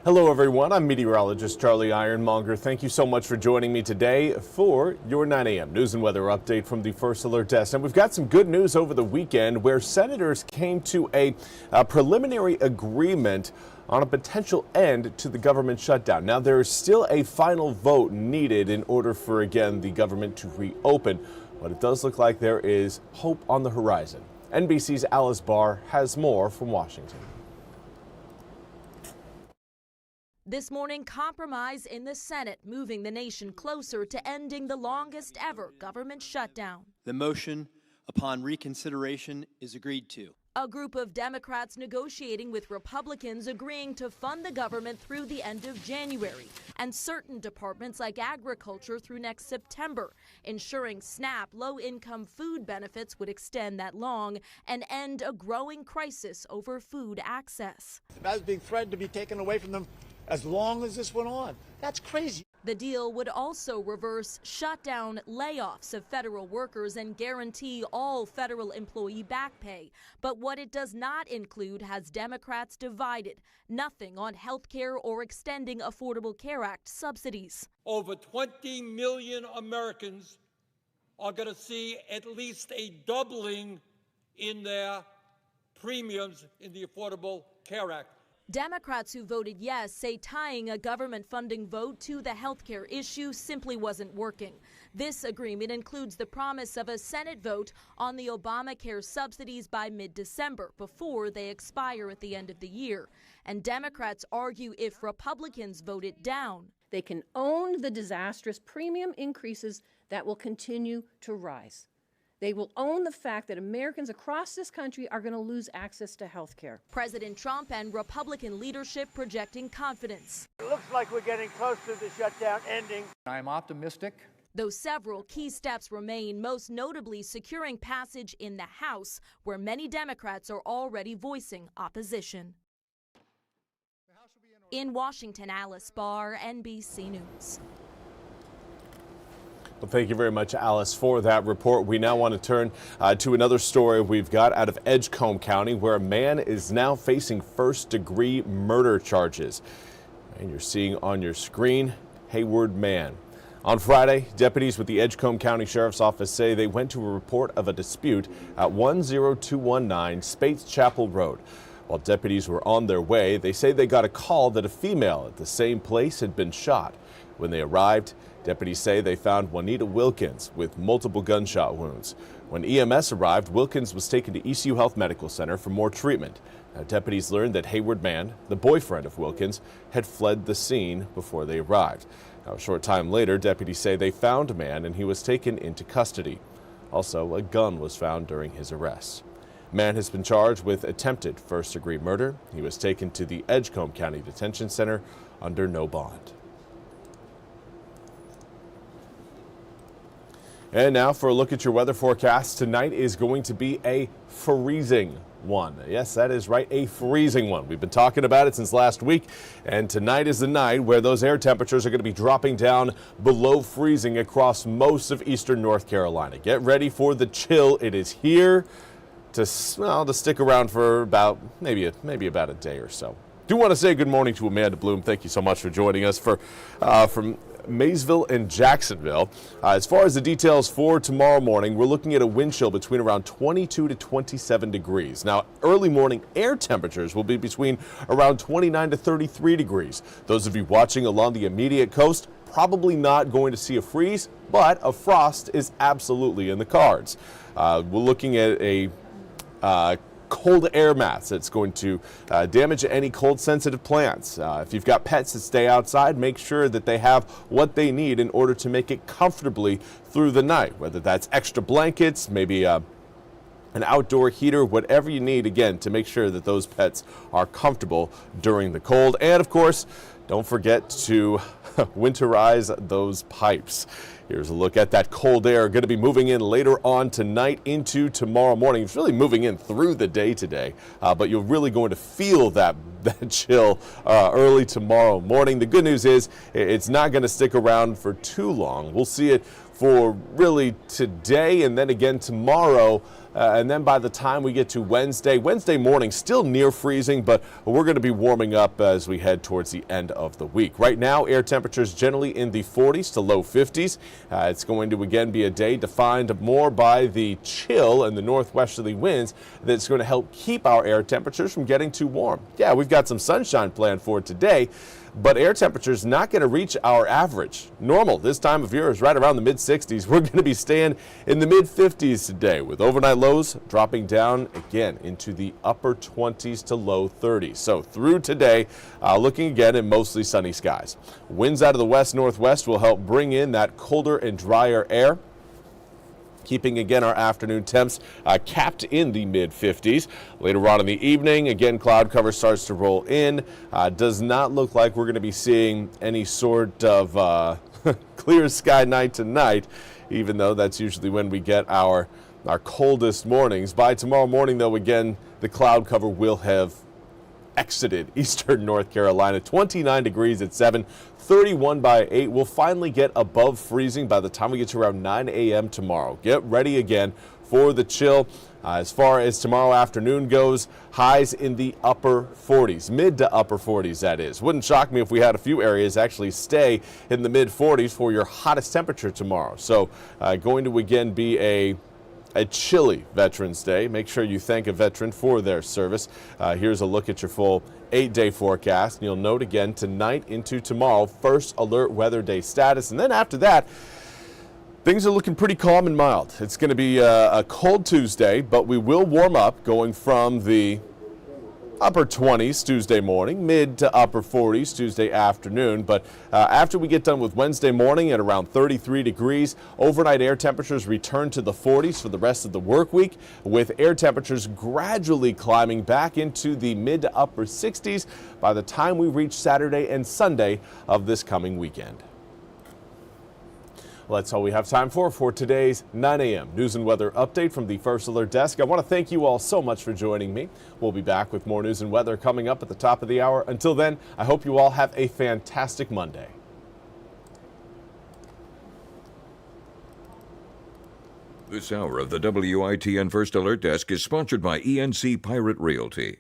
Hello everyone, I'm Meteorologist Charlie Ironmonger. Thank you so much for joining me today for your 9 a.m. news and weather update from the First Alert Desk. And we've got some good news over the weekend where senators came to a preliminary agreement on a potential end to the government shutdown. Now, there is still a final vote needed in order for, again, the government to reopen, but it does look like there is hope on the horizon. NBC's Alice Barr has more from Washington. This morning, compromise in the Senate, moving the nation closer to ending the longest ever government shutdown. The motion upon reconsideration is agreed to. A group of Democrats negotiating with Republicans agreeing to fund the government through the end of January and certain departments like agriculture through next September, ensuring SNAP low-income food benefits would extend that long and end a growing crisis over food access. That was being threatened to be taken away from them as long as this went on. That's crazy. The deal would also reverse shutdown layoffs of federal workers and guarantee all federal employee back pay. But what it does not include has Democrats divided. Nothing on health care or extending Affordable Care Act subsidies. Over 20 million Americans are going to see at least a doubling in their premiums in the Affordable Care Act. Democrats who voted yes say tying a government funding vote to the health care issue simply wasn't working. This agreement includes the promise of a Senate vote on the Obamacare subsidies by mid-December before they expire at the end of the year. And Democrats argue if Republicans vote it down, they can own the disastrous premium increases that will continue to rise. They will own the fact that Americans across this country are going to lose access to health care. President Trump and Republican leadership projecting confidence. It looks like we're getting close to the shutdown ending. I'm optimistic. Though several key steps remain, most notably securing passage in the House, where many Democrats are already voicing opposition. In Washington, Alice Barr, NBC News. Well, thank you very much, Alice, for that report. We now want to turn to another story we've got out of Edgecombe County, where a man is now facing first-degree murder charges. And you're seeing on your screen, Hayward Man. On Friday, deputies with the Edgecombe County Sheriff's Office say they went to a report of a dispute at 10219 Spates Chapel Road. While deputies were on their way, they say they got a call that a female at the same place had been shot. When they arrived, deputies say they found Juanita Wilkins with multiple gunshot wounds. When EMS arrived, Wilkins was taken to ECU Health Medical Center for more treatment. Now, deputies learned that Hayward Man, the boyfriend of Wilkins, had fled the scene before they arrived. Now, a short time later, deputies say they found a man and he was taken into custody. Also, a gun was found during his arrest. Man has been charged with attempted first-degree murder. He was taken to the Edgecombe County Detention Center under no bond. And now for a look at your weather forecast. Tonight is going to be a freezing one. Yes, that is right, a freezing one. We've been talking about it since last week, and tonight is the night where those air temperatures are going to be dropping down below freezing across most of eastern North Carolina. Get ready for the chill. It is here to stick around for about maybe about a day or so. Do want to say good morning to Amanda Bloom. Thank you so much for joining us from Maysville and Jacksonville. As far as the details for tomorrow morning, we're looking at a wind chill between around 22 to 27 degrees. Now, early morning air temperatures will be between around 29 to 33 degrees. Those of you watching along the immediate coast, probably not going to see a freeze, but a frost is absolutely in the cards. We're looking at a cold air mass that's going to damage any cold sensitive plants. If you've got pets that stay outside, make sure that they have what they need in order to make it comfortably through the night, whether that's extra blankets, maybe an outdoor heater, whatever you need, again, to make sure that those pets are comfortable during the cold. And of course, don't forget to winterize those pipes. Here's a look at that cold air going to be moving in later on tonight into tomorrow morning. It's really moving in through the day today, but you're really going to feel that chill early tomorrow morning. The good news is it's not going to stick around for too long. We'll see it for really today and then again tomorrow. And then by the time we get to Wednesday morning, still near freezing, but we're going to be warming up as we head towards the end of the week. Right now, air temperatures generally in the 40s to low 50s. It's going to again be a day defined more by the chill and the northwesterly winds that's going to help keep our air temperatures from getting too warm. Yeah, we've got some sunshine planned for today, but air temperatures not going to reach our average. Normal this time of year is right around the mid-60s. We're going to be staying in the mid-50s today, with overnight lows dropping down again into the upper 20s to low 30s. So through today, looking again at mostly sunny skies. Winds out of the west-northwest will help bring in that colder and drier air, keeping again our afternoon temps capped in the mid-50s. Later on in the evening, again, cloud cover starts to roll in. Does not look like we're going to be seeing any sort of clear sky night tonight, even though that's usually when we get our coldest mornings. By tomorrow morning, though, again, the cloud cover will have exited eastern North Carolina. 29 degrees at 7, 31 by 8. We'll finally get above freezing by the time we get to around 9 a.m. tomorrow. Get ready again for the chill. As far as tomorrow afternoon goes, highs in the upper 40s, mid to upper 40s, that is. Wouldn't shock me if we had a few areas actually stay in the mid 40s for your hottest temperature tomorrow. So going to again be a chilly Veterans Day. Make sure you thank a veteran for their service. Here's a look at your full 8-day forecast. And you'll note again tonight into tomorrow, first alert weather day status. And then after that, things are looking pretty calm and mild. It's going to be a cold Tuesday, but we will warm up, going from the upper 20s Tuesday morning, mid to upper 40s Tuesday afternoon. But after we get done with Wednesday morning at around 33 degrees, overnight air temperatures return to the 40s for the rest of the work week, with air temperatures gradually climbing back into the mid to upper 60s by the time we reach Saturday and Sunday of this coming weekend. Well, that's all we have time for today's 9 a.m. news and weather update from the First Alert Desk. I want to thank you all so much for joining me. We'll be back with more news and weather coming up at the top of the hour. Until then, I hope you all have a fantastic Monday. This hour of the WITN First Alert Desk is sponsored by ENC Pirate Realty.